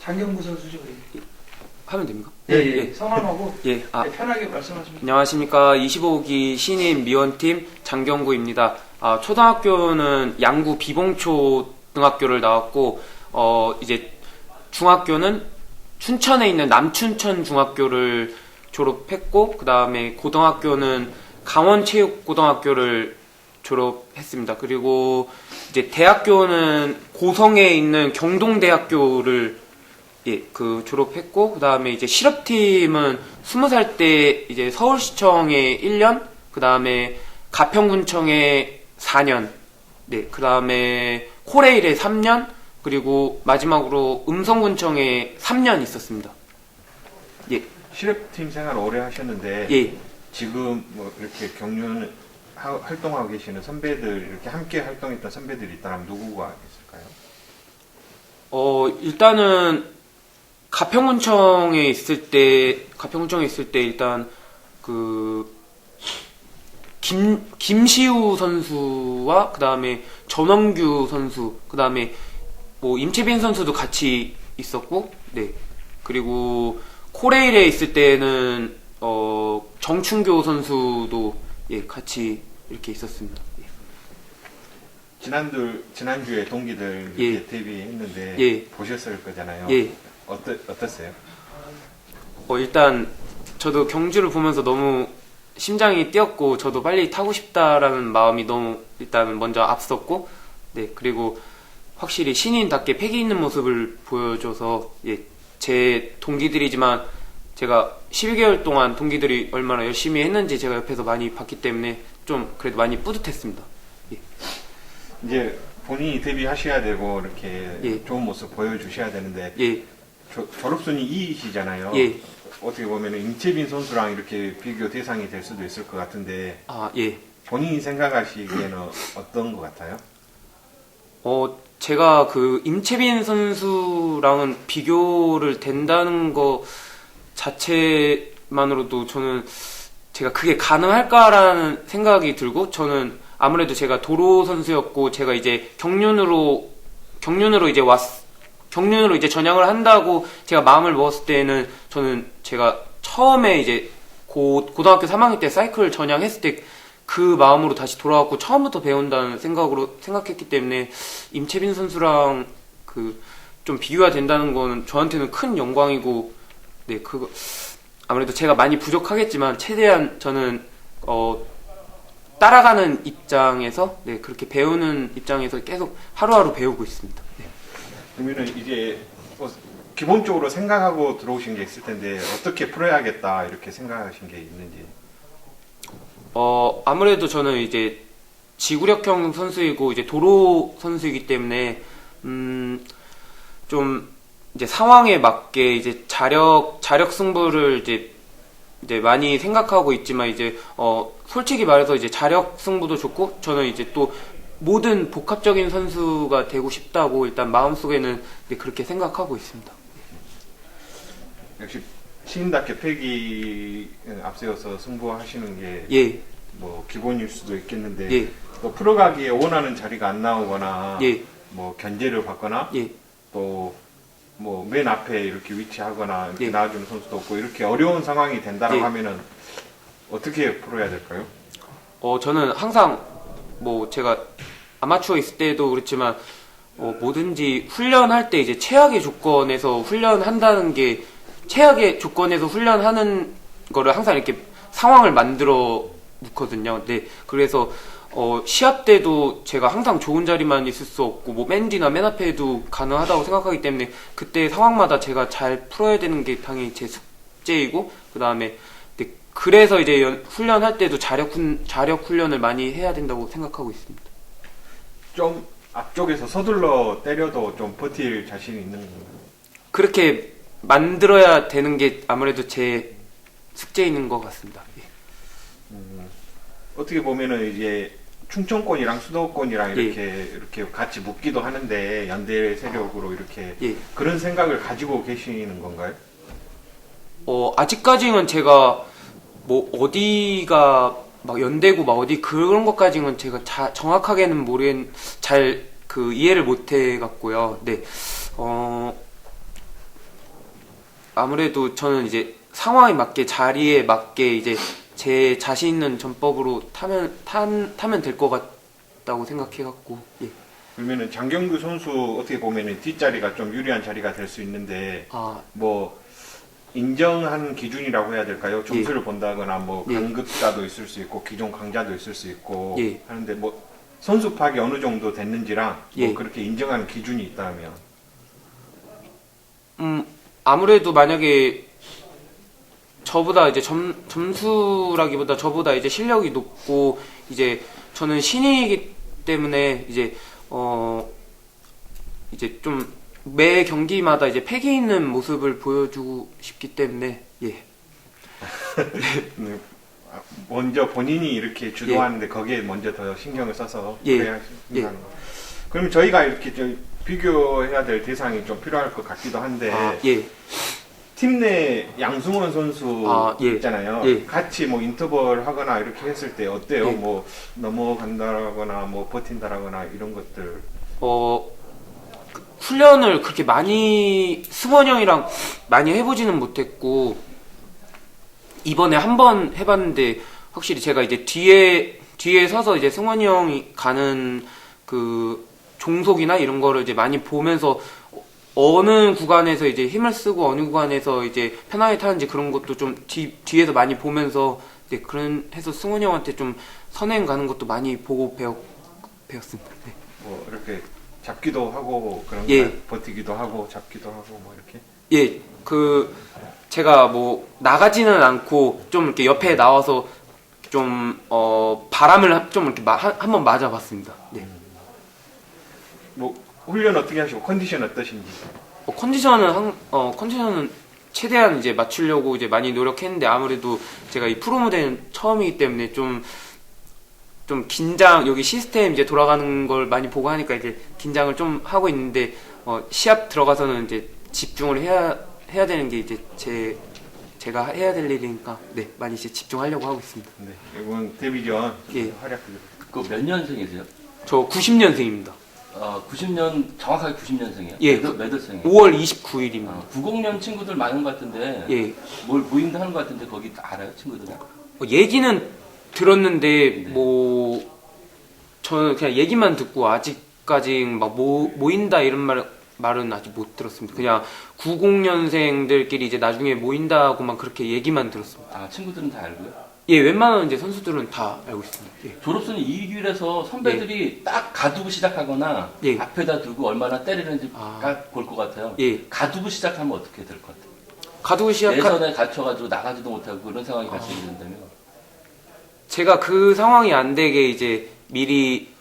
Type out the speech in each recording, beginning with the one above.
장경구 선수죠. 하면 됩니까? 예. 성함하고 예. 네, 편하게 말씀하시면. 안녕하십니까. 25기 신인 미원팀 장경구입니다. 초등학교는 양구 비봉초등학교를 나왔고, 이제 중학교는 춘천에 있는 남춘천 중학교를 졸업했고, 그 다음에 고등학교는 강원체육고등학교를 졸업했습니다. 그리고 이제 대학교는 고성에 있는 경동대학교를 졸업했고, 그 다음에 이제 실업팀은 20살 때 이제 서울시청에 1년, 그 다음에 가평군청에 4년, 그 다음에 코레일에 3년, 그리고 마지막으로 음성군청에 3년 있었습니다. 실업팀 생활 오래 하셨는데, 지금 뭐 이렇게 경륜 활동하고 계시는 선배들, 이렇게 함께 활동했던 선배들이 있다면 누구가 있을까요? 일단은 가평군청에 있을 때 일단 김시우 선수와 그 다음에 전원규 선수, 그 다음에 뭐 임채빈 선수도 같이 있었고, 그리고 코레일에 있을 때는 정춘교 선수도 같이 이렇게 있었습니다. 지난주에 동기들 이렇게 데뷔했는데 보셨을 거잖아요. 어땠어요? 일단 저도 경주를 보면서 너무 심장이 뛰었고, 저도 빨리 타고 싶다라는 마음이 너무 일단 먼저 앞섰고, 그리고 확실히 신인답게 패기 있는 모습을 보여줘서, 제 동기들이지만 제가 12개월 동안 동기들이 얼마나 열심히 했는지 제가 옆에서 많이 봤기 때문에 좀 그래도 많이 뿌듯했습니다. 이제 본인이 데뷔하셔야 되고 이렇게 좋은 모습 보여주셔야 되는데 졸업순위 2위시잖아요. 어떻게 보면 임채빈 선수랑 이렇게 비교 대상이 될 수도 있을 것 같은데 본인이 생각하시기에는 어떤 것 같아요? 제가 그 임채빈 선수랑은 비교를 된다는 거 자체만으로도 저는 제가 그게 가능할까라는 생각이 들고, 저는 아무래도 제가 도로 선수였고, 제가 이제 경륜으로 이제 전향을 한다고 제가 마음을 먹었을 때는, 저는 제가 처음에 이제 고등학교 3학년 때 사이클 전향했을 때 그 마음으로 다시 돌아왔고 처음부터 배운다는 생각으로 생각했기 때문에 임채빈 선수랑 좀 비교가 된다는 거는 저한테는 큰 영광이고, 그거 아무래도 제가 많이 부족하겠지만 최대한 저는 따라가는 입장에서 그렇게 배우는 입장에서 계속 하루하루 배우고 있습니다. 그러면은 이제 기본적으로 생각하고 들어오신 게 있을 텐데 어떻게 풀어야겠다 이렇게 생각하신 게 있는지. 아무래도 저는 이제 지구력형 선수이고 이제 도로 선수이기 때문에 좀 이제 상황에 맞게 이제 자력 승부를 이제 많이 생각하고 있지만, 이제 솔직히 말해서 이제 자력 승부도 좋고, 저는 이제 또 모든 복합적인 선수가 되고 싶다고 일단 마음속에는 그렇게 생각하고 있습니다. 역시 신인답게 패기 앞세워서 승부하시는 게 뭐 기본일 수도 있겠는데, 또 풀어가기에 원하는 자리가 안 나오거나 뭐 견제를 받거나 또 뭐 맨 앞에 이렇게 위치하거나 이렇게 나와주는 선수도 없고, 이렇게 어려운 상황이 된다고 하면은 어떻게 풀어야 될까요? 저는 항상 뭐 제가 아마추어 있을 때도 그렇지만 뭐든지 훈련할 때 이제 최악의 조건에서 훈련하는 거를 항상 이렇게 상황을 만들어 놓거든요. 그래서 시합 때도 제가 항상 좋은 자리만 있을 수 없고, 뭐 맨 뒤나 맨 앞에도 가능하다고 생각하기 때문에 그때 상황마다 제가 잘 풀어야 되는 게 당연히 제 숙제이고, 그 다음에 그래서 이제 훈련할 때도 자력 훈련을 많이 해야 된다고 생각하고 있습니다. 좀 앞쪽에서 서둘러 때려도 좀 버틸 자신이 있는 건가요? 그렇게 만들어야 되는 게 아무래도 제 숙제인 것 같습니다. 어떻게 보면은 이제 충청권이랑 수도권이랑 이렇게 같이 묶기도 하는데, 연대 세력으로 이렇게 그런 생각을 가지고 계시는 건가요? 아직까지는 제가 뭐 어디가 막 연대고 막 어디 그런 것까지는 제가 정확하게는 잘 이해를 못 해갖고요. 아무래도 저는 이제 상황에 맞게 자리에 맞게 이제 제 자신 있는 전법으로 타면 될 것 같다고 생각해갖고 예. 그러면은 장경규 선수 어떻게 보면은 뒷자리가 좀 유리한 자리가 될 수 있는데 뭐 인정한 기준이라고 해야 될까요? 점수를 본다거나 뭐 강급자도 있을 수 있고 기존 강자도 있을 수 있고 하는데 뭐 선수 파악이 어느 정도 됐는지랑 뭐 그렇게 인정하는 기준이 있다면 아무래도 만약에 저보다 이제 점수라기보다 저보다 이제 실력이 높고 이제 저는 신인이기 때문에 이제 이제 좀 매 경기마다 이제 패기 있는 모습을 보여주고 싶기 때문에 예. 먼저 본인이 이렇게 주도하는데 거기에 먼저 더 신경을 써서 그래야 신경하는 거. 그럼 저희가 이렇게 좀 비교해야 될 대상이 좀 필요할 것 같기도 한데 팀 내 양승원 선수 있잖아요. 같이 뭐 인터벌 하거나 이렇게 했을 때 어때요? 뭐 넘어간다거나 뭐 버틴다거나 이런 것들. 훈련을 그렇게 많이 승원 형이랑 많이 해보지는 못했고 이번에 한 번 해봤는데 확실히 제가 이제 뒤에 서서 이제 승원이 형이 가는 그 종속이나 이런 거를 이제 많이 보면서 어느 구간에서 이제 힘을 쓰고 어느 구간에서 이제 편하게 타는지 그런 것도 좀 뒤에서 많이 보면서 이제 그런 해서 승원이 형한테 좀 선행 가는 것도 많이 보고 배웠습니다. 네. 뭐 이렇게 잡기도 하고 그런 버티기도 하고 잡기도 하고 뭐 이렇게. 예, 제가 뭐 나가지는 않고 좀 이렇게 옆에 나와서 좀 바람을 좀 이렇게 한번 맞아봤습니다. 네. 뭐 훈련 어떻게 하시고 컨디션 어떠신지? 컨디션은 최대한 이제 맞추려고 이제 많이 노력했는데 아무래도 제가 이 프로 무대는 처음이기 때문에 좀 긴장, 여기 시스템 이제 돌아가는 걸 많이 보고 하니까 이제 긴장을 좀 하고 있는데 시합 들어가서는 이제 집중을 해야 되는 게 이제 제가 해야 될 일이니까 네, 많이 이제 집중하려고 하고 있습니다. 네, 이번 데뷔전 활약. 그 몇 년생이세요? 저 90년생입니다. 90년 정확하게 90년생이에요. 예. 몇 월생이에요? 5월 29일입니다. 90년 친구들 많은 것 같은데 뭘 모임도 하는 것 같은데 거기 알아요 친구들은? 얘기는 들었는데 뭐 저는 그냥 얘기만 듣고 아직까지 막 모인다 이런 말은 아직 못 들었습니다. 그냥 90년생들끼리 이제 나중에 모인다고만 그렇게 얘기만 들었습니다. 아 친구들은 다 알고요? 예, 웬만한 이제 선수들은 다 알고 있습니다. 예. 졸업순위 2위라서 선배들이 딱 가두고 시작하거나 앞에다 두고 얼마나 때리는지 딱 볼 것 같아요. 가두고 시작하면 어떻게 될 것 같아요? 가두고 예선에 갇혀가지고 나가지도 못하고 그런 상황이 발생된다면 제가 그 상황이 안 되게 이제 미리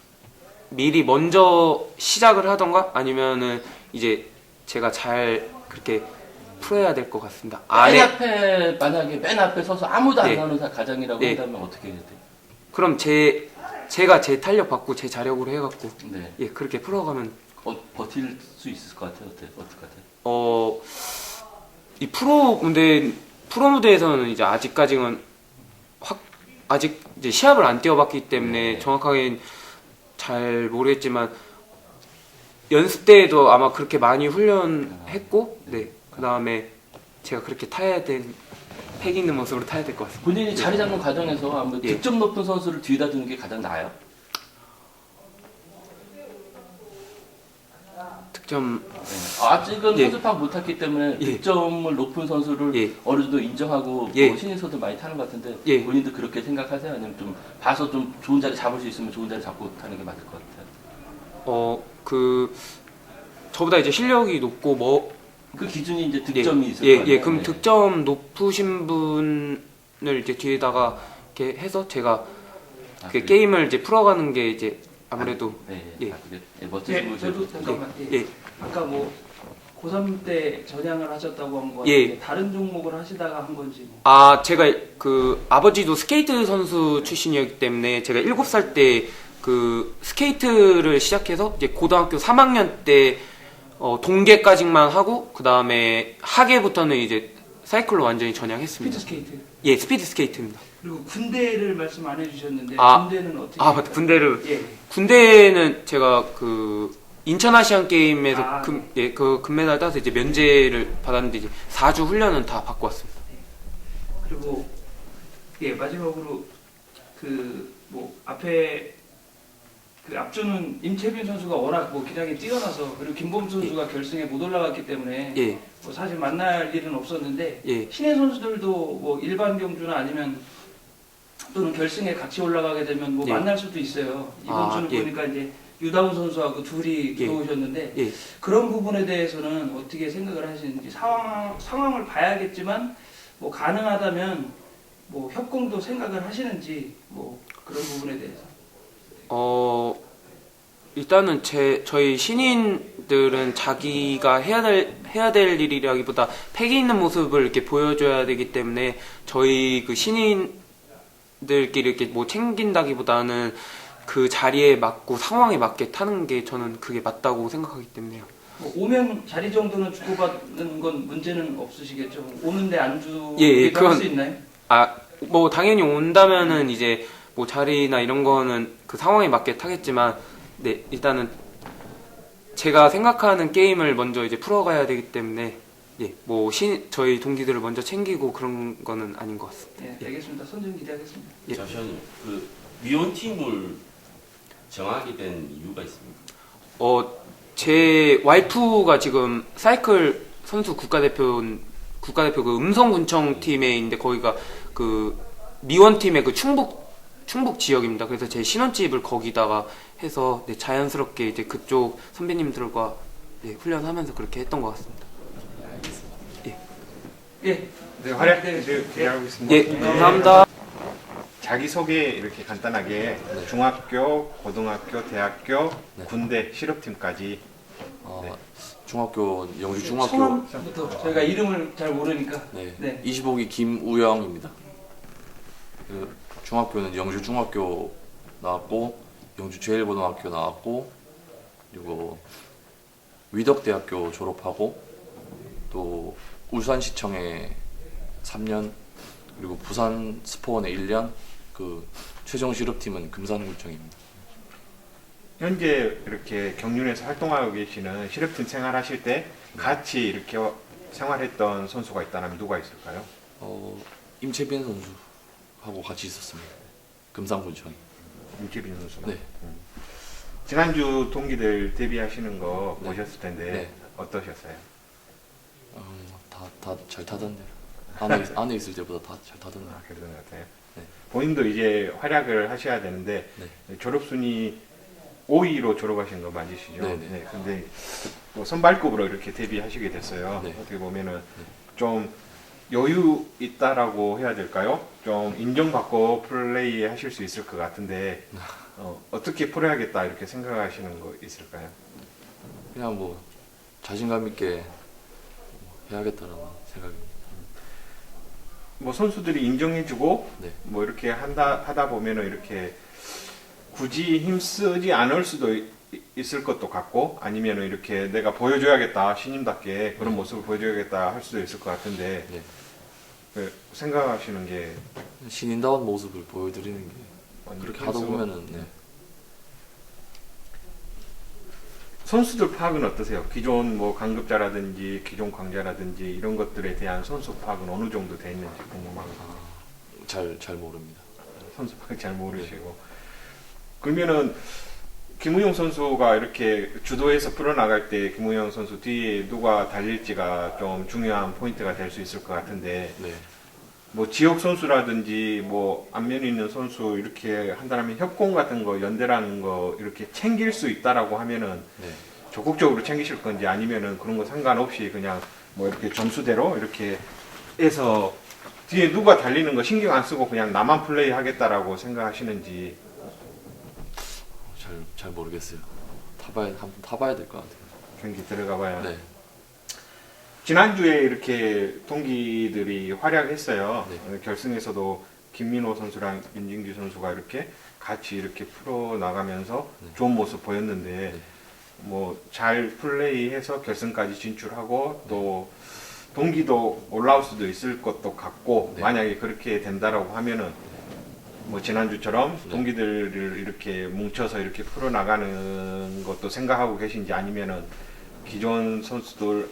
먼저 시작을 하던가 아니면은 이제 제가 잘 그렇게 풀어야 될 것 같습니다. 만약에 맨 앞에 서서 아무도 안 나오는 가장이라고 한다면 어떻게 해야 돼요? 그럼 제가 제 탄력 받고 제 자력으로 해갖고 그렇게 풀어가면 버틸 수 있을 것 같아요. 어떨 것 같아요? 이 프로 무대에서는 이제 아직까지는 아직 이제 시합을 안 뛰어봤기 때문에 정확하게 잘 모르겠지만 연습 때에도 아마 그렇게 많이 훈련했고 그 다음에 제가 그렇게 패기 있는 모습으로 타야 될 것 같습니다. 본인이 자리 잡는 과정에서 아무래도 득점 높은 선수를 뒤에다 두는 게 가장 나아요? 득점 아직은 선수파 못했기 때문에 득점을 높은 선수를 어느 정도 인정하고 뭐 신인서도 많이 타는 것 같은데 본인도 그렇게 생각하세요? 아니면 좀 봐서 좀 좋은 자리 잡을 수 있으면 좋은 자리 잡고 타는 게 맞을 것 같아요? 저보다 이제 실력이 높고 그 기준이 이제 득점이 있을 거 아니에요? 그럼 득점 높으신 분을 이제 뒤에다가 이렇게 해서 제가 게임을 이제 풀어가는 게 이제 아무래도 멋진 저도 잠깐만. 아까 뭐 고3 때 전향을 하셨다고 한 거 다른 종목을 하시다가 한 건지 뭐. 제가 아버지도 스케이트 선수 출신이었기 때문에 제가 7살 때 스케이트를 시작해서 이제 고등학교 3학년 때 동계까지만 하고 그 다음에 하계부터는 이제 사이클로 완전히 전향했습니다. 스피드 스케이트? 예, 스피드 스케이트입니다. 그리고 군대를 말씀 안 해주셨는데 군대는 어떻게? 맞다. 군대는 제가 인천 아시안 게임에서 아, 그 금메달 따서 이제 면제를 받았는데 이제 4주 훈련은 다 받고 왔습니다. 그리고 마지막으로 앞에 앞주는 임채빈 선수가 워낙 기량이 뛰어나서, 그리고 김범 선수가 결승에 못 올라갔기 때문에 사실 만날 일은 없었는데 신예 선수들도 일반 경주나 아니면 또는 결승에 같이 올라가게 되면 만날 수도 있어요. 이번 주는 보니까 이제 유다운 선수하고 둘이 들어오셨는데 그런 부분에 대해서는 어떻게 생각을 하시는지, 상황을 봐야겠지만 가능하다면 협공도 생각을 하시는지 그런 부분에 대해서. 일단은 저희 신인들은 자기가 해야 될 일이라기보다 패기 있는 모습을 이렇게 보여줘야 되기 때문에 저희 그 신인들끼리 이렇게 챙긴다기보다는 그 자리에 맞고 상황에 맞게 타는 게 저는 그게 맞다고 생각하기 때문에요. 오면 자리 정도는 주고받는 건 문제는 없으시겠죠? 오는데 안 주기도 할 수 있나요? 당연히 온다면은 이제 자리나 이런 거는 그 상황에 맞게 타겠지만, 일단은 제가 생각하는 게임을 먼저 이제 풀어가야 되기 때문에, 저희 동기들을 먼저 챙기고 그런 거는 아닌 것 같습니다. 알겠습니다. 선전 기대하겠습니다. 잠시만요. 그 위원팀을 정하게 된 이유가 있습니다. 제 와이프가 지금 사이클 선수 국가대표 그 음성군청 팀에 있는데, 거기가 그 미원팀의 그 충북 지역입니다. 그래서 제 신혼집을 거기다가 해서 자연스럽게 이제 그쪽 선배님들과 훈련하면서 그렇게 했던 것 같습니다. 활약 기대하고 있습니다. 감사합니다. 자기소개 이렇게 간단하게 중학교, 고등학교, 대학교, 군대, 실업팀까지. 중학교 영주 중학교 성함부터 저희가 이름을 잘 모르니까. 25기 김우영입니다. 그 중학교는 영주 중학교 나왔고 영주 제일고등학교 나왔고 그리고 위덕대학교 졸업하고 또 울산시청에 3년 그리고 부산 스포원에 1년 그 최종 실업팀은 금산군청입니다. 현재 이렇게 경륜에서 활동하고 계시는 실업팀 생활하실 때 같이 이렇게 생활했던 선수가 있다면 누가 있을까요? 임채빈 선수하고 같이 있었습니다. 금산군청에. 임채빈 선수가? 네. 지난주 동기들 데뷔하시는 거 보셨을 텐데 어떠셨어요? 다 잘 타던데요. 안에 있을 때보다 다 잘 타던데요. 그런 것 같아요. 본인도 이제 활약을 하셔야 되는데 졸업순위 5위로 졸업하신 거 맞으시죠? 네. 근데 선발급으로 이렇게 데뷔하시게 됐어요. 어떻게 보면은 좀 여유 있다라고 해야 될까요? 좀 인정받고 플레이 하실 수 있을 것 같은데 어떻게 풀어야겠다 이렇게 생각하시는 거 있을까요? 그냥 자신감 있게 해야겠다라는 생각입니다. 선수들이 인정해주고 이렇게 하다 보면은 이렇게 굳이 힘쓰지 않을 수도 있을 것도 같고, 아니면은 이렇게 내가 보여줘야겠다, 신임답게 그런 모습을 보여줘야겠다 할 수도 있을 것 같은데 생각하시는 게 신인다운 모습을 보여드리는 게 그렇게 하다 보면은 선수들 파악은 어떠세요? 기존 강급자라든지 기존 강자라든지 이런 것들에 대한 선수 파악은 어느 정도 돼 있는지 궁금합니다. 잘 모릅니다. 선수 파악 잘 모르시고. 그러면은 김우영 선수가 이렇게 주도해서 풀어나갈 때 김우영 선수 뒤에 누가 달릴지가 좀 중요한 포인트가 될 수 있을 것 같은데 지역 선수라든지 안면이 있는 선수 이렇게 한다면 협공 같은 거 연대라는 거 이렇게 챙길 수 있다라고 하면은 적극적으로 챙기실 건지, 아니면은 그런 거 상관없이 그냥 이렇게 점수대로 이렇게 해서 뒤에 누가 달리는 거 신경 안 쓰고 그냥 나만 플레이 하겠다라고 생각하시는지. 잘 모르겠어요. 한번 타봐야 될 것 같아요. 경기 들어가 봐야. 지난주에 이렇게 동기들이 활약했어요. 결승에서도 김민호 선수랑 민진규 선수가 이렇게 같이 이렇게 풀어 나가면서 좋은 모습 보였는데 잘 플레이해서 결승까지 진출하고 또 동기도 올라올 수도 있을 것도 같고 만약에 그렇게 된다라고 하면은 뭐 지난주처럼 네. 동기들을 이렇게 뭉쳐서 이렇게 풀어나가는 것도 생각하고 계신지 아니면은 기존 선수들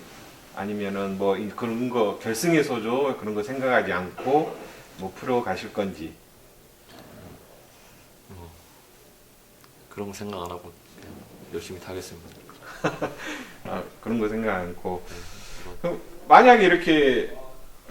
아니면은 뭐 그런 거 결승에서죠 그런 거 생각하지 않고 뭐 풀어 가실 건지. 그런 거 생각 안 하고 그냥 열심히 타겠습니다. 아, 그런 거 생각 않고. 그럼 만약에 이렇게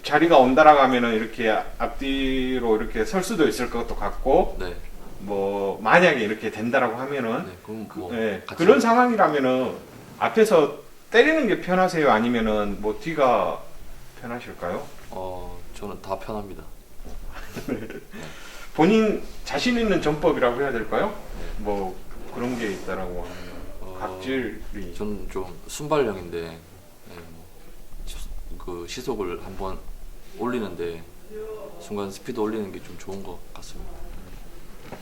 자리가 온다라고 하면은 이렇게 앞뒤로 이렇게 설 수도 있을 것도 같고, 네. 뭐 만약에 이렇게 된다라고 하면은, 네. 그럼 뭐 네, 같이 그런 상황이라면은 앞에서 때리는 게 편하세요? 아니면은 뭐 뒤가 편하실까요? 저는 다 편합니다. 본인 자신 있는 전법이라고 해야 될까요? 뭐 그런 게 있다라고 하면 각질이. 저는 좀 순발력인데 네, 그 시속을 한번 올리는데 순간 스피드 올리는 게 좀 좋은 것 같습니다.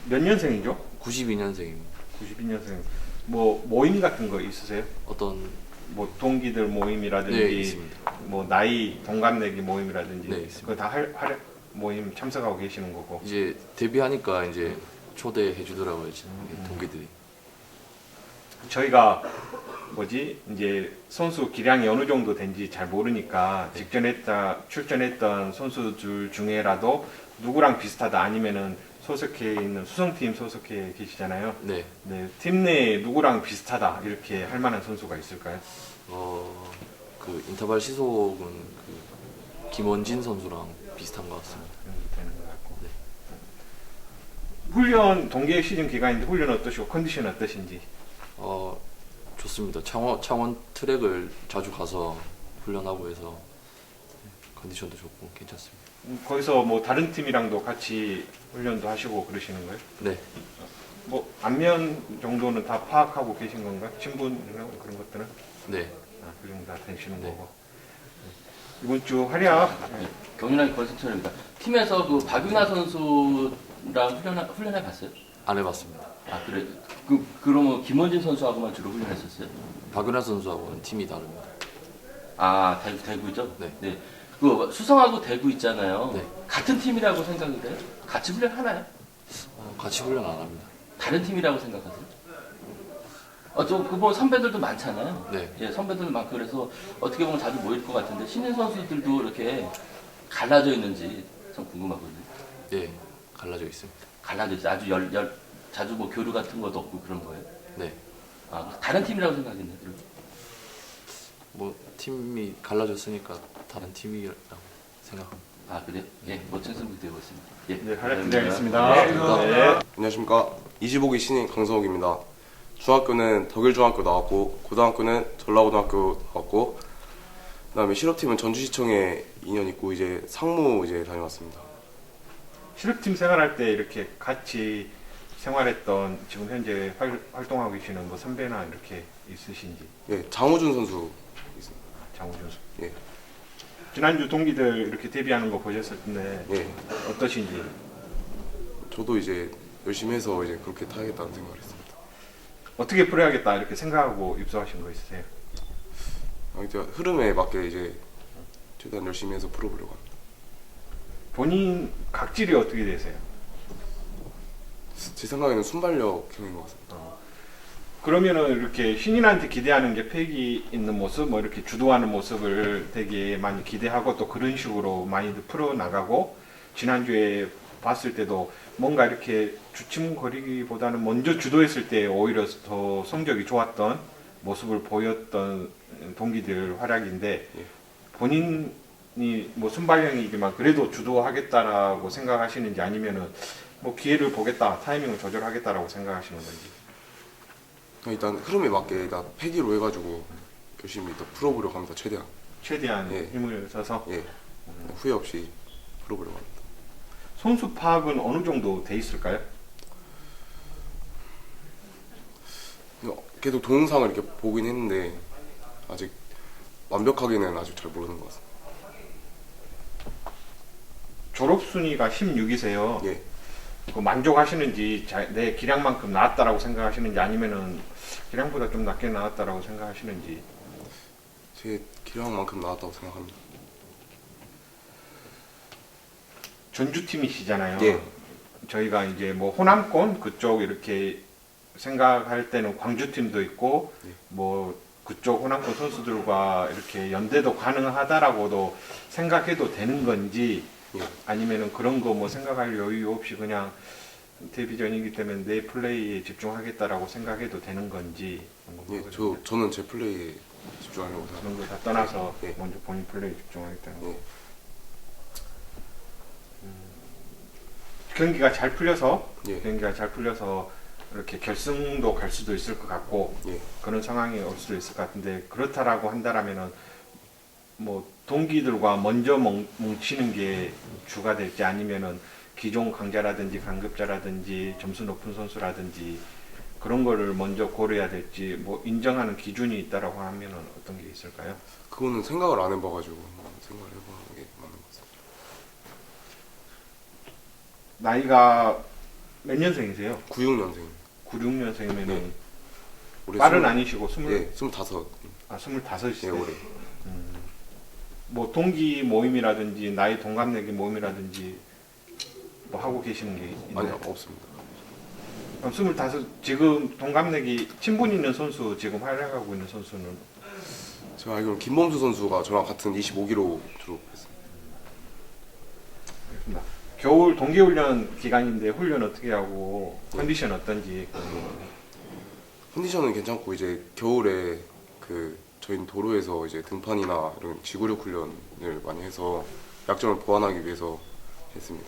몇 년생이죠? 92년생입니다. 92년생. 뭐 모임 같은 거 있으세요? 어떤 뭐 동기들 모임이라든지 네, 있습니다. 뭐 나이 동갑내기 모임이라든지 네, 있습니다. 그거 다 모임 참석하고 계시는 거고. 이제 데뷔하니까 이제 초대해 주더라고요, 동기들이. 저희가 뭐지 이제 선수 기량이 어느 정도 된지 잘 모르니까 직전에 출전했던 선수들 중에라도 누구랑 비슷하다 아니면은 소속해 있는 수성팀 소속해 계시잖아요. 네. 네, 팀 내에 누구랑 비슷하다 이렇게 할 만한 선수가 있을까요? 그 인터벌 시속은 그 김원진 선수랑 비슷한 것 같습니다. 되는 것 같고. 네. 훈련 동계 시즌 기간인데 훈련 어떠시고 컨디션 어떠신지? 좋습니다. 창원 트랙을 자주 가서 훈련하고 해서 컨디션도 좋고 괜찮습니다. 거기서 뭐 다른 팀이랑도 같이 훈련도 하시고 그러시는 거예요? 네. 뭐 안면 정도는 다 파악하고 계신 건가요? 친분이나 그런 것들은? 네. 그 정도 다 되시는 네. 거고. 이번 주 활약 경윤아의 권승철입니다. 팀에서 그 박윤아 선수랑 훈련해 봤어요? 안 해봤습니다. 아 그래. 그러면 김원진 선수하고만 주로 훈련했었어요? 박은하 선수하고는 팀이 다릅니다. 아 대구죠? 네. 그 수성하고 대구 있잖아요. 네. 같은 팀이라고 생각이 돼요? 같이 훈련하나요? 같이 훈련 안 합니다. 다른 팀이라고 생각하세요? 뭐 선배들도 많잖아요. 네. 예, 선배들도 많고 그래서 어떻게 보면 자주 모일 것 같은데 신인 선수들도 이렇게 갈라져 있는지 참 궁금하거든요. 네. 갈라져 있습니다. 갈라져 있어요. 아주 자주 뭐 교류 같은 것도 없고 그런 거예요. 네. 아, 다른 팀이라고 생각했네요. 뭐 팀이 갈라졌으니까 다른 팀이라고 생각합니다. 아, 그래요? 예, 멋진 승부 되고 있습니다. 예, 네, 활약 감사합니다. 기대하겠습니다. 네. 안녕하십니까. 25기 신인 강성욱입니다. 중학교는 덕일중학교 나왔고 고등학교는 전라고등학교 나왔고 그다음에 실업팀은 전주시청에 2년 있고 이제 상무 이제 다녀왔습니다. 실업팀 생활할 때 이렇게 같이 생활했던 지금 현재 활동하고 계시는 뭐 선배나 이렇게 있으신지? 예, 장호준 선수 있습니다. 장우준 선수. 예. 지난주 동기들 이렇게 데뷔하는 거 보셨을 텐데 예. 어떠신지? 저도 이제 열심히 해서 이제 그렇게 타야겠다는 생각을 했습니다. 어떻게 풀어야겠다 이렇게 생각하고 입소하신 거 있으세요? 이제 흐름에 맞게 이제 최대한 열심히 해서 풀어보려고 합니다. 본인 각질이 어떻게 되세요? 제 생각에는 순발력형인 것 같습니다. 그러면은 이렇게 신인한테 기대하는 게 패기 있는 모습, 뭐 이렇게 주도하는 모습을 되게 많이 기대하고 또 그런 식으로 많이들 풀어나가고 지난주에 봤을 때도 뭔가 이렇게 주춤거리기보다는 먼저 주도했을 때 오히려 더 성적이 좋았던 모습을 보였던 동기들 활약인데 예. 본인이 뭐 순발력이지만 그래도 주도하겠다라고 생각하시는지 아니면은 뭐 기회를 보겠다, 타이밍을 조절하겠다라고 생각하시는 건지. 일단 흐름에 맞게 일단 패기로 해가지고 열심히 더 풀어보려고 합니다. 최대한 예. 힘을 써서. 예. 후회 없이 풀어보려고 합니다. 선수 파악은 어느 정도 돼 있을까요? 계속 동영상을 이렇게 보긴 했는데 아직 완벽하게는 아직 잘 모르는 것 같습니다. 졸업 순위가 16이세요. 예. 그 만족하시는지 내 기량만큼 나왔다라고 생각하시는지 아니면은 기량보다 좀 낮게 나왔다라고 생각하시는지. 제 기량만큼 나왔다고 저희가 이제 뭐 호남권 그쪽 이렇게 생각할 때는 광주팀도 있고 뭐 그쪽 호남권 선수들과 이렇게 연대도 가능하다라고도 생각해도 되는 건지 아니면은 그런 거 뭐 생각할 여유 없이 그냥 데뷔전이기 때문에 내 플레이에 집중하겠다라고 생각해도 되는 건지 예, 저는 제 플레이에 집중하려고 그런 거 다 떠나서 먼저 본인 플레이에 집중하겠다는 거. 경기가 잘 풀려서 이렇게 결승도 갈 수도 있을 것 같고 그런 상황이 올 수도 있을 것 같은데 그렇다라고 한다라면은 뭐 동기들과 먼저 뭉치는 게 주가 될지 아니면은 기존 강자라든지 강급자라든지 점수 높은 선수라든지 그런 거를 먼저 고려해야 될지 뭐 인정하는 기준이 있다라고 하면은 어떤 게 있을까요? 그거는 생각을 안 해봐가지고 생각을 해보는 게 맞는 것 같습니다. 나이가 몇 년생이세요? 96년생. 96년생이면은 올해 빠른 아니시고 25. 예, 25. 아, 25이세요? 예, 올해. 뭐 동기 모임이라든지 나이 동갑내기 모임이라든지 뭐 하고 계시는 게 있나요? 아니요, 없습니다. 그럼 25 지금 동갑내기 친분 있는 선수 지금 활약하고 있는 선수는 제가 알기로는 김범수 선수가 저랑 같은 25기로 졸업했어요. 알겠습니다. 겨울 동계훈련 기간인데 훈련 어떻게 하고 컨디션 어떤지 컨디션은 괜찮고 이제 겨울에 저희는 도로에서 이제 등판이나 이런 지구력 훈련을 많이 해서 약점을 보완하기 위해서 했습니다.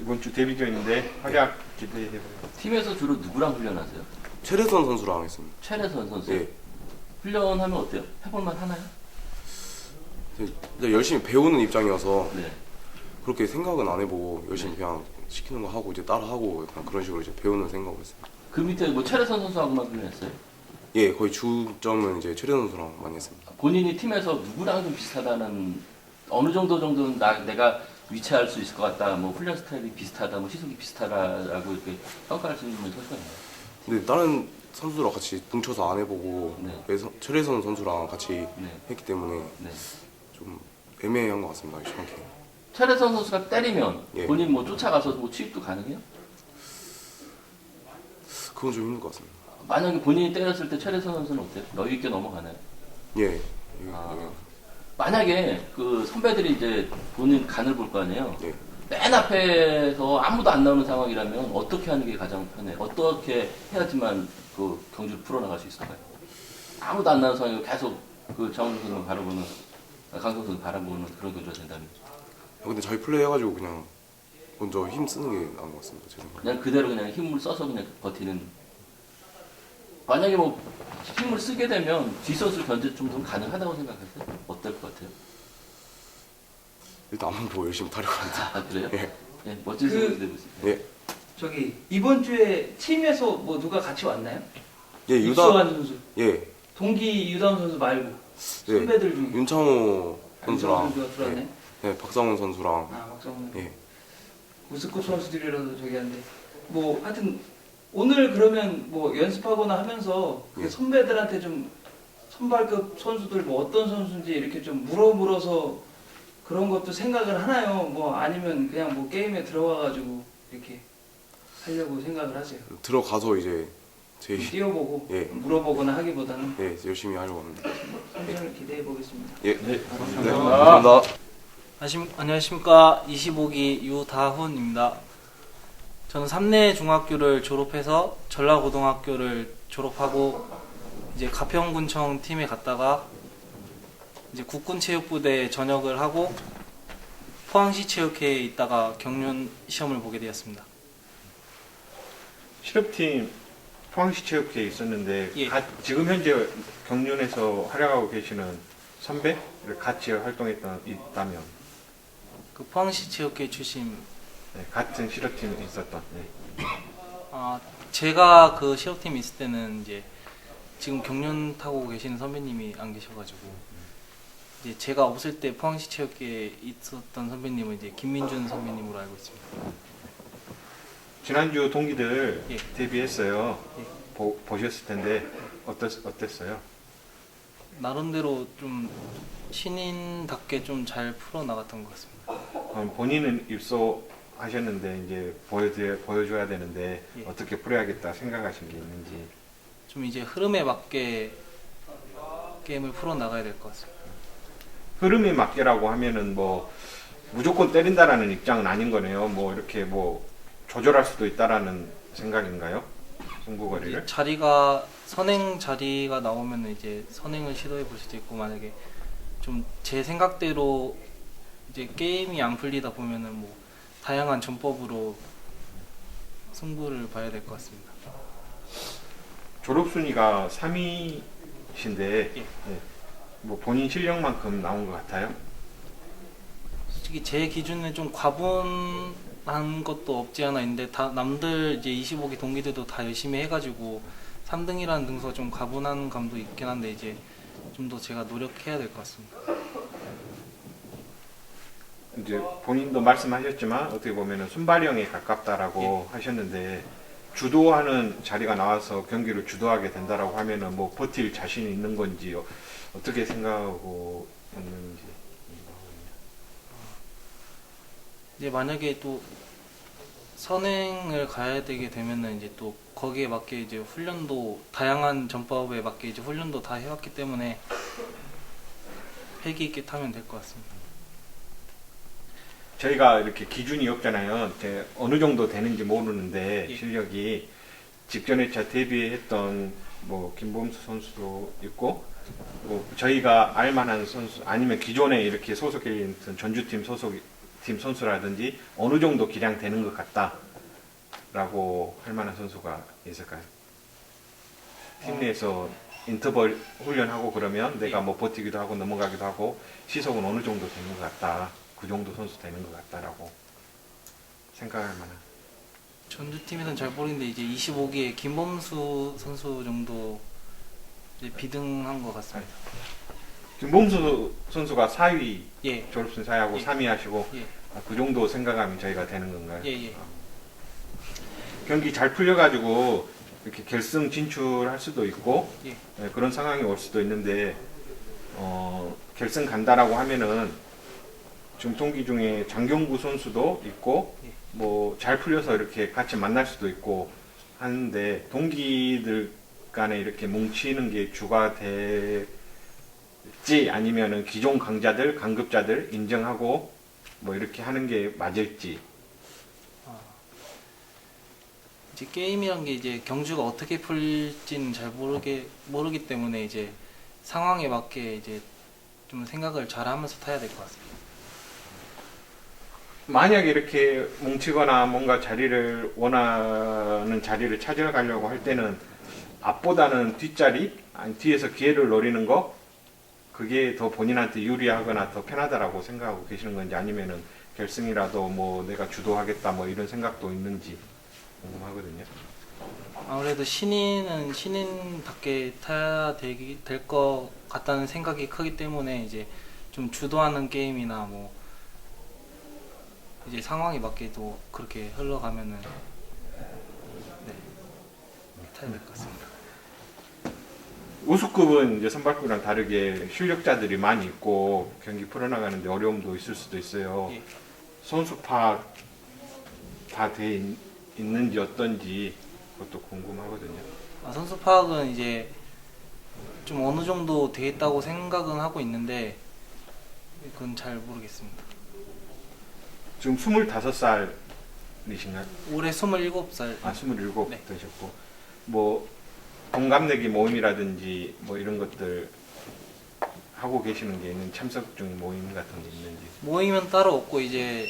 이번 주 데뷔전인데 활약 기대해보세요. 팀에서 주로 누구랑 훈련하세요? 최래선 선수랑 했습니다. 최래선 선수. 예. 훈련하면 어때요? 해볼만 하나요? 이제 열심히 배우는 입장이어서 네. 그렇게 생각은 안 해보고 열심히 그냥 시키는 거 하고 이제 따라하고 약간 그런 식으로 이제 배우는 생각을 했습니다. 그 밑에 뭐 최래선 선수하고만 훈련했어요? 예, 거의 주점은 이제 최래선 선수랑 많이 했습니다. 본인이 팀에서 누구랑 좀 비슷하다는 어느 정도는 내가 위치할 수 있을 것 같다. 뭐 훈련 스타일이 비슷하다, 뭐 시속이 비슷하다라고 이렇게 평가할 수 있는 선수가 있나요? 근데 다른 선수랑 같이 뭉쳐서 안 해보고 네. 최래선 선수랑 같이 네. 했기 때문에 네. 좀 애매한 것 같습니다. 정확히. 최래선 선수가 때리면 예. 본인 뭐 쫓아가서 뭐 취입도 가능해요? 그건 좀 힘들 것 같습니다. 만약에 본인이 때렸을 때 최래선 선수는 어때요? 여유 있게 넘어가나요? 예. 만약에 그 선배들이 이제 본인 간을 볼 거 아니에요? 예. 맨 앞에서 아무도 안 나오는 상황이라면 어떻게 하는 게 가장 편해? 어떻게 해야지만 그 경주를 풀어나갈 수 있을까요? 아무도 안 나오는 상황이고 계속 그 정우주 선수 바라보는, 강성 선수 바라보는 그런 경주가 된다면 근데 저희 플레이 해가지고 그냥 먼저 힘 쓰는 게 나은 것 같습니다. 제 생각에. 그냥 그대로 그냥 힘을 써서 그냥 버티는. 만약에 뭐 힘을 쓰게 되면 뒷선수 견제 좀 더 가능하다고 생각하세요? 어떨 것 같아요? 일단 한번 보고 열심히 타려고 합니다. 아 그래요? 예. 네, 멋진 선수 되보세요. 예. 저기 이번 주에 팀에서 뭐 누가 같이 왔나요? 예, 입소한 선수. 예. 동기 유다운 선수 말고 예. 선배들 중에 윤창호 선수랑 선수가 들어왔네. 예. 네, 박상훈 선수랑 아 박성훈. 예. 우스급 선수들이라도 저기 한데 뭐 하여튼 오늘 그러면 뭐 연습하거나 하면서 그 예. 선배들한테 좀 선발급 선수들 뭐 어떤 선수인지 이렇게 좀 물어서 그런 것도 생각을 하나요? 뭐 아니면 그냥 뭐 게임에 들어가가지고 이렇게 하려고 생각을 하세요? 들어가서 이제 좀 뛰어보고 예. 물어보거나 하기보다는 예, 열심히 하려고 합니다. 선전을 기대해 보겠습니다. 예. 네, 네, 감사합니다. 안녕하십니까. 25기 유다훈입니다. 저는 삼내 중학교를 졸업해서 전라고등학교를 졸업하고 이제 가평군청 팀에 갔다가 이제 국군체육부대에 전역을 하고 포항시 체육회에 있다가 경륜 시험을 보게 되었습니다. 실업팀 포항시 체육회에 있었는데 예. 지금 현재 경륜에서 활약하고 계시는 선배를 같이 활동했던 있다면 그 포항시 체육회 출신 네, 같은 실업팀에 있었던 제가 그 실업팀에 있을 때는 이제 지금 경륜 타고 계시는 선배님이 안 계셔가지고 이제 제가 없을 때 포항시 체육회에 있었던 선배님은 이제 김민준 선배님으로 알고 있습니다. 지난주 동기들 예. 데뷔했어요. 예. 보셨을 텐데 어땠어요? 나름대로 좀 신인답게 좀 잘 풀어 나갔던 것 같습니다. 본인은 입소 하셨는데 이제 보여줘야 되는데 예. 어떻게 풀어야겠다 생각하신 게 있는지. 좀 이제 흐름에 맞게 게임을 풀어 나가야 될 것 같습니다. 흐름에 맞게라고 하면은 뭐 무조건 때린다라는 입장은 아닌 거네요. 뭐 이렇게 뭐 조절할 수도 있다라는 생각인가요? 승부거리를? 자리가 선행 자리가 나오면 이제 선행을 시도해 볼 수도 있고, 만약에 좀 제 생각대로 이제 게임이 안 풀리다 보면은 뭐 다양한 전법으로 승부를 봐야 될 것 같습니다. 졸업 순위가 3위신데 예. 뭐 본인 실력만큼 나온 것 같아요? 솔직히 제 기준에 좀 과분한 것도 없지 않아 있는데, 다 남들 이제 25기 동기들도 다 열심히 해가지고 3등이라는 등수가 좀 과분한 감도 있긴 한데, 이제 좀 더 제가 노력해야 될 것 같습니다. 이제 본인도 말씀하셨지만 어떻게 보면은 순발형에 가깝다라고 하셨는데, 주도하는 자리가 나와서 경기를 주도하게 된다라고 하면은 뭐 버틸 자신이 있는 건지 어떻게 생각하고 있는지. 이제 만약에 또 선행을 가야 되게 되면은 이제 또 거기에 맞게 이제 훈련도, 다양한 전법에 맞게 이제 훈련도 다 해왔기 때문에 패기 있게 타면 될 것 같습니다. 저희가 이렇게 기준이 없잖아요. 이제 어느 정도 되는지 모르는데 예. 실력이 직전 회차 데뷔했던 뭐 김범수 선수도 있고, 뭐 저희가 알만한 선수 아니면 기존에 이렇게 소속해 있던 전주팀 소속팀 선수라든지 어느 정도 기량 되는 것 같다라고 할 만한 선수가 있을까요? 팀 내에서 인터벌 훈련하고 그러면 내가 뭐 버티기도 하고 넘어가기도 하고 시속은 어느 정도 되는 것 같다. 그 정도 선수 되는 것 같다라고 생각할 만한. 전주팀에서는 잘 모르겠는데 이제 25기에 김범수 선수 정도 이제 비등한 것 같습니다. 김범수 선수가 4위 예, 졸업생 4위하고 예. 3위 하시고 예, 그 정도 생각하면 저희가 되는 건가요? 예, 예. 경기 잘 풀려가지고 이렇게 결승 진출할 수도 있고 예. 그런 상황이 올 수도 있는데 결승 간다라고 하면은 지금 동기 중에 장경구 선수도 있고 예. 뭐 잘 풀려서 이렇게 같이 만날 수도 있고 하는데 동기들 간에 이렇게 뭉치는 게 주가 될지 아니면은 기존 강자들, 강급자들 인정하고 뭐 이렇게 하는 게 맞을지. 이제 게임이란 게 이제 경주가 어떻게 풀릴지는 잘 모르기 때문에 이제 상황에 맞게 이제 좀 생각을 잘 하면서 타야 될 것 같습니다. 만약에 이렇게 뭉치거나 뭔가 자리를 원하는 자리를 찾아가려고 할 때는 앞보다는 뒷자리, 아니 뒤에서 기회를 노리는 거 그게 더 본인한테 유리하거나 더 편하다라고 생각하고 계시는 건지 아니면은 결승이라도 뭐 내가 주도하겠다 뭐 이런 생각도 있는지 궁금하거든요. 아무래도 신인은 신인답게 타야 될 것 같다는 생각이 크기 때문에 이제 좀 주도하는 게임이나 뭐 이제 상황에 맞게도 그렇게 흘러가면은 네, 타야 될 것 같습니다. 우수급은 이제 선발급이랑 다르게 실력자들이 많이 있고 경기 풀어나가는데 어려움도 있을 수도 있어요. 예. 선수 파악 다 돼 있는지 어떤지 그것도 궁금하거든요. 선수 파악은 이제 좀 어느 정도 돼 있다고 생각은 하고 있는데 그건 잘 모르겠습니다. 지금 25살이신가요? 올해 27살. 아, 27 네. 되셨고 뭐 동갑내기 모임이라든지 뭐 이런 것들 하고 계시는 게 있는 참석 중인 모임 같은 게 있는지. 모임은 따로 없고 이제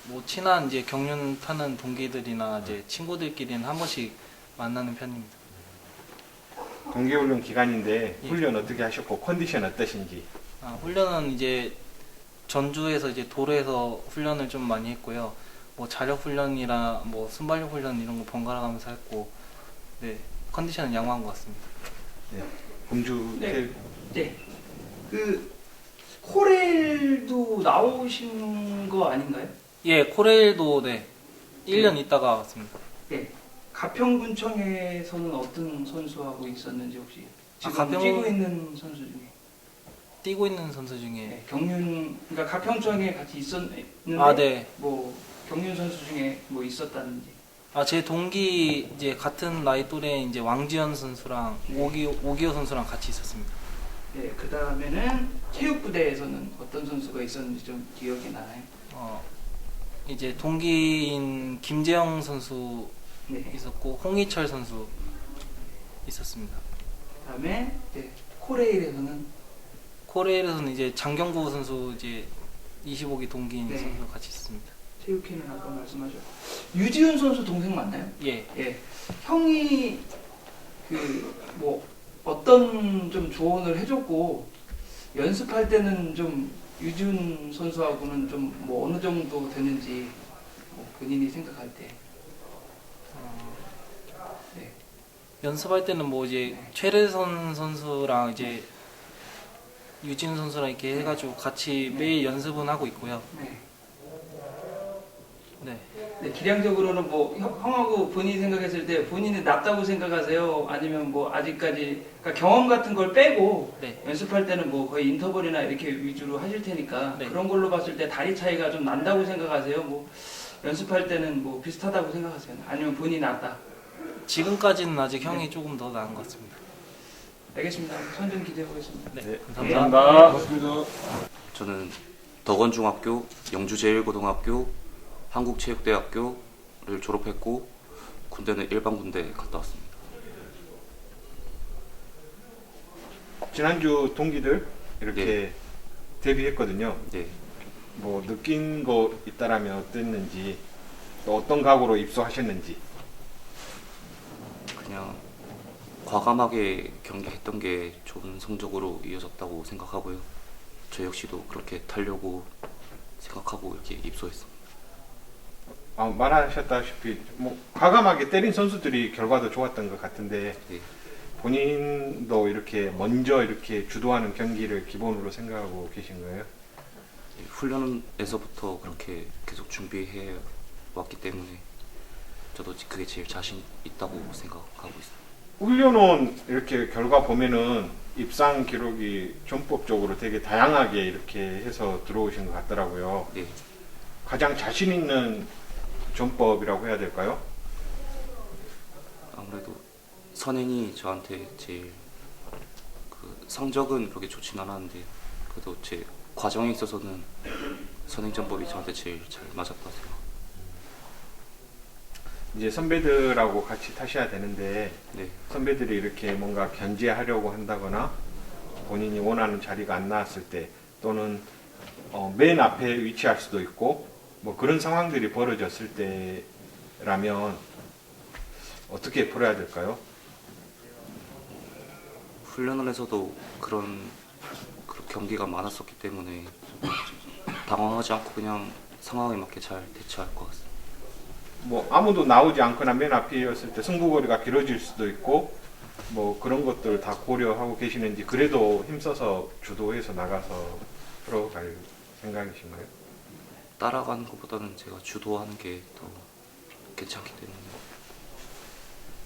뭐 친한 이제 경륜 타는 동기들이나 이제 친구들끼리는 한 번씩 만나는 편입니다. 동계훈련 기간인데 예. 훈련 어떻게 하셨고 컨디션 어떠신지. 훈련은 이제 전주에서 이제 도로에서 훈련을 좀 많이 했고요. 뭐 자력 훈련이나 뭐 순발력 훈련 이런 거 번갈아 가면서 했고, 네, 컨디션은 양호한 것 같습니다. 네. 공주 네. 네. 그 코렐도 나오신 거 아닌가요? 예, 코레일도 네, 1년 있다가 왔습니다. 네. 가평군청에서는 어떤 선수하고 있었는지 혹시 지금 가평- 뛰고 있는 선수 중에 뛰고 있는 선수 중에 네, 경륜 그러니까 가평청에 같이 있었는데 네. 뭐 경륜 선수 중에 뭐 있었다든지. 제 동기 이제 같은 나이 또래 이제 왕지현 선수랑 오기호 선수랑 같이 있었습니다. 네, 그 다음에는 체육부대에서는 어떤 선수가 있었는지 좀 기억이 나나요? 이제 동기인 김재영 선수 네. 있었고 홍희철 선수 있었습니다. 그다음에 이제 코레일에서는 이제 장경구 선수 이제 25기 동기인 네. 선수 같이 있습니다. 체육회는 아까 말씀하셨고 유지훈 선수 동생 맞나요? 예. 예. 형이 그 뭐 어떤 좀 조언을 해줬고 연습할 때는 좀 유지훈 선수하고는 좀 뭐 어느 정도 되는지 뭐 본인이 생각할 때. 네. 연습할 때는 뭐 이제 최래선 선수랑 이제 유진 선수랑 이렇게 해가지고 같이 매일 연습은 하고 있고요. 네. 네. 네, 기량적으로는 뭐 형하고 본인이 생각했을 때 본인이 낫다고 생각하세요? 아니면 뭐 아직까지 그러니까 경험 같은 걸 빼고 네. 연습할 때는 뭐 거의 인터벌이나 이렇게 위주로 하실 테니까 네. 그런 걸로 봤을 때 다리 차이가 좀 난다고 생각하세요? 뭐 연습할 때는 뭐 비슷하다고 생각하세요? 아니면 본인이 낫다? 지금까지는 아직 형이 조금 더 나은 것 같습니다. 알겠습니다. 선전 기대해 보겠습니다. 네. 네, 감사합니다. 저는 덕원중학교, 영주제일고등학교, 한국체육대학교를 졸업했고 군대는 일반 군대 갔다 왔습니다. 지난주 동기들 이렇게 네. 데뷔했거든요. 네. 뭐 느낀 거 있다라면 어땠는지, 또 어떤 각오로 입소하셨는지. 그냥 과감하게 경기했던 게 좋은 성적으로 이어졌다고 생각하고요. 저 역시도 그렇게 타려고 생각하고 이렇게 입소했습니다. 말하셨다시피 뭐 과감하게 때린 선수들이 결과도 좋았던 것 같은데 네. 본인도 이렇게 먼저 이렇게 주도하는 경기를 기본으로 생각하고 계신 거예요? 훈련에서부터 그렇게 계속 준비해 왔기 때문에 저도 그게 제일 자신 있다고 생각하고 있습니다. 훈련원 이렇게 결과 보면은 입상 기록이 전법적으로 되게 다양하게 이렇게 해서 들어오신 것 같더라고요. 네. 가장 자신 있는 전법이라고 해야 될까요? 아무래도 선행이 저한테 제일 그 성적은 그렇게 좋진 않았는데 그래도 제 과정에 있어서는 선행전법이 저한테 제일 잘 맞았다고 생각합니다. 이제 선배들하고 같이 타셔야 되는데 네. 선배들이 이렇게 뭔가 견제하려고 한다거나 본인이 원하는 자리가 안 나왔을 때 또는 맨 앞에 위치할 수도 있고 뭐 그런 상황들이 벌어졌을 때라면 어떻게 풀어야 될까요? 훈련을 해서도 그런 경기가 많았었기 때문에 당황하지 않고 그냥 상황에 맞게 잘 대처할 것 같습니다. 뭐 아무도 나오지 않거나 맨 앞이었을 때 승부거리가 길어질 수도 있고 뭐 그런 것들 다 고려하고 계시는지 그래도 힘써서 주도해서 나가서 풀어갈 생각이신가요? 따라가는 것보다는 제가 주도하는 게 더 괜찮기 때문에.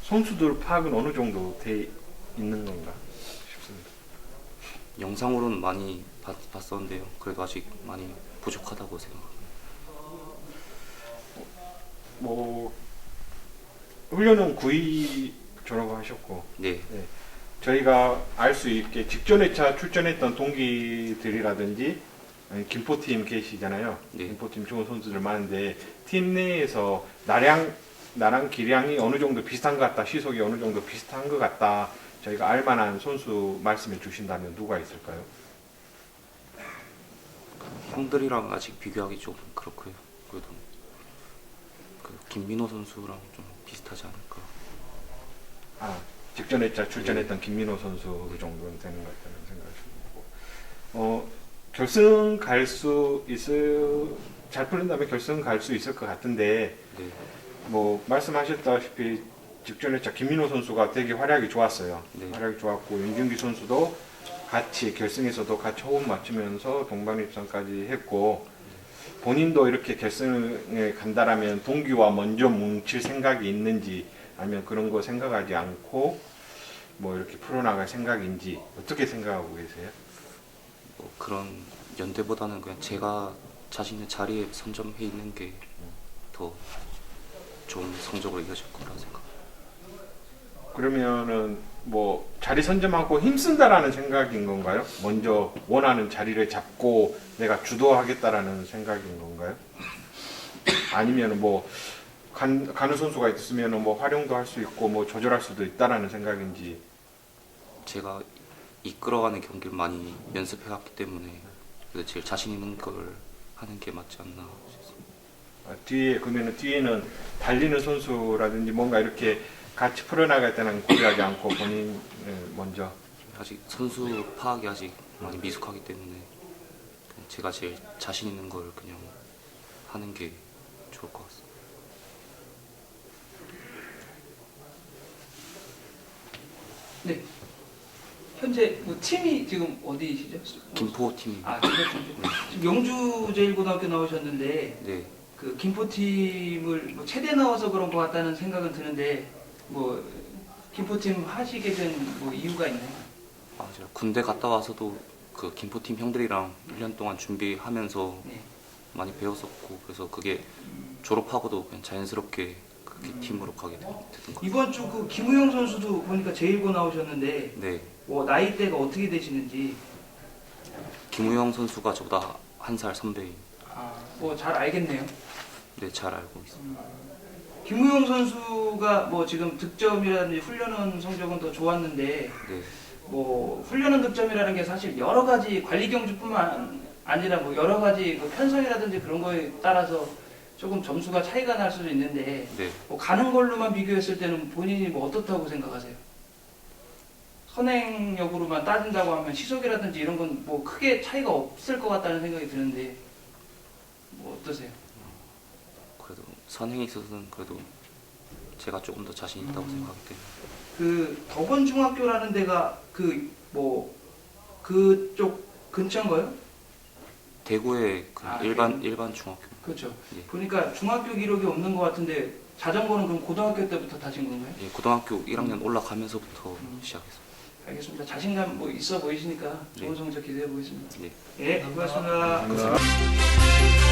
선수들 파악은 어느 정도 돼 있는 건가 싶습니다. 영상으로는 많이 봤었는데요. 그래도 아직 많이 부족하다고 생각합니다. 뭐 훈련은 9위 졸업하셨고 네. 저희가 알 수 있게 직전 회차 출전했던 동기들이라든지 아니, 김포팀 계시잖아요. 네. 김포팀 좋은 선수들 많은데 팀 내에서 나랑 기량이 어느 정도 비슷한 것 같다, 시속이 어느 정도 비슷한 것 같다, 저희가 알만한 선수 말씀해 주신다면 누가 있을까요? 형들이랑 아직 비교하기 좀 그렇고요. 그래도 그 김민호 선수랑 좀 비슷하지 않을까. 직전 회차 출전했던 김민호 선수 그 정도는 되는 것 같다는 생각을 해보고 결승 갈 수 잘 풀린다면 결승 갈 수 있을 것 같은데 네. 뭐 말씀하셨다시피 직전 회차 김민호 선수가 되게 활약이 좋았어요. 네. 활약이 좋았고 윤준기 선수도 같이 결승에서도 같이 호흡 맞추면서 동반 입상까지 했고 본인도 이렇게 결승에 간다라면 동기와 먼저 뭉칠 생각이 있는지 아니면 그런 거 생각하지 않고 뭐 이렇게 풀어나갈 생각인지 어떻게 생각하고 계세요? 뭐 그런 연대보다는 그냥 제가 자신의 자리에 선점해 있는 게 더 좋은 성적으로 이어질 거라고 생각합니다. 그러면은 뭐 자리 선점하고 힘쓴다라는 생각인 건가요? 먼저 원하는 자리를 잡고 내가 주도하겠다라는 생각인 건가요? 아니면 뭐 가는 선수가 있으면 뭐 활용도 할 수 있고 뭐 조절할 수도 있다라는 생각인지. 제가 이끌어가는 경기를 많이 연습해왔기 때문에 그래서 제일 자신 있는 걸 하는 게 맞지 않나 싶습니다. 그러면은 뒤에는 달리는 선수라든지 뭔가 이렇게 같이 풀어나갈 때는 고려하지 않고 본인 먼저. 아직 선수 파악이 아직 많이 미숙하기 때문에 그냥 제가 제일 자신 있는 걸 그냥 하는 게 좋을 것 같습니다. 네. 현재 뭐 팀이 지금 어디시죠? 김포팀입니다. 아, 김포팀. 지금 영주제일고등학교 나오셨는데 네. 그 김포팀을 뭐 체대 나와서 그런 것 같다는 생각은 드는데 뭐 김포팀 하시게 된 뭐 이유가 있나요? 아, 제가 군대 갔다 와서도 그 김포팀 형들이랑 1년 동안 준비하면서 네. 많이 배웠었고 그래서 그게 졸업하고도 그냥 자연스럽게 그렇게 팀으로 가게 됐던 것 같아요. 이번 주 그 김우영 선수도 보니까 제일고 나오셨는데 네. 뭐 나이대가 어떻게 되시는지. 김우영 선수가 저보다 한 살 선배인. 뭐 잘 알겠네요. 네, 잘 알고 있습니다. 김우영 선수가 뭐 지금 득점이라든지 훈련은 성적은 더 좋았는데 네. 뭐 훈련은 득점이라는 게 사실 여러 가지 관리 경주뿐만 아니라 뭐 여러 가지 그 편성이라든지 그런 거에 따라서 조금 점수가 차이가 날 수도 있는데 네. 뭐 가는 걸로만 비교했을 때는 본인이 뭐 어떻다고 생각하세요? 선행력으로만 따진다고 하면 시속이라든지 이런 건 뭐 크게 차이가 없을 것 같다는 생각이 드는데 뭐 어떠세요? 그래도 선행에 있어서는 그래도 제가 조금 더 자신 있다고 생각하기 때문에. 그 덕원중학교라는 데가 그 뭐 그쪽 근처인가요? 대구의 그 일반 중학교. 그렇죠. 예. 보니까 중학교 기록이 없는 것 같은데 자전거는 그럼 고등학교 때부터 타신 건가요? 예, 고등학교 1학년 올라가면서부터 시작했습니다. 알겠습니다. 자신감 뭐 있어 보이시니까 좋은 네. 성적 기대해 보겠습니다. 예. 예, 고맙습니다. 감사합니다.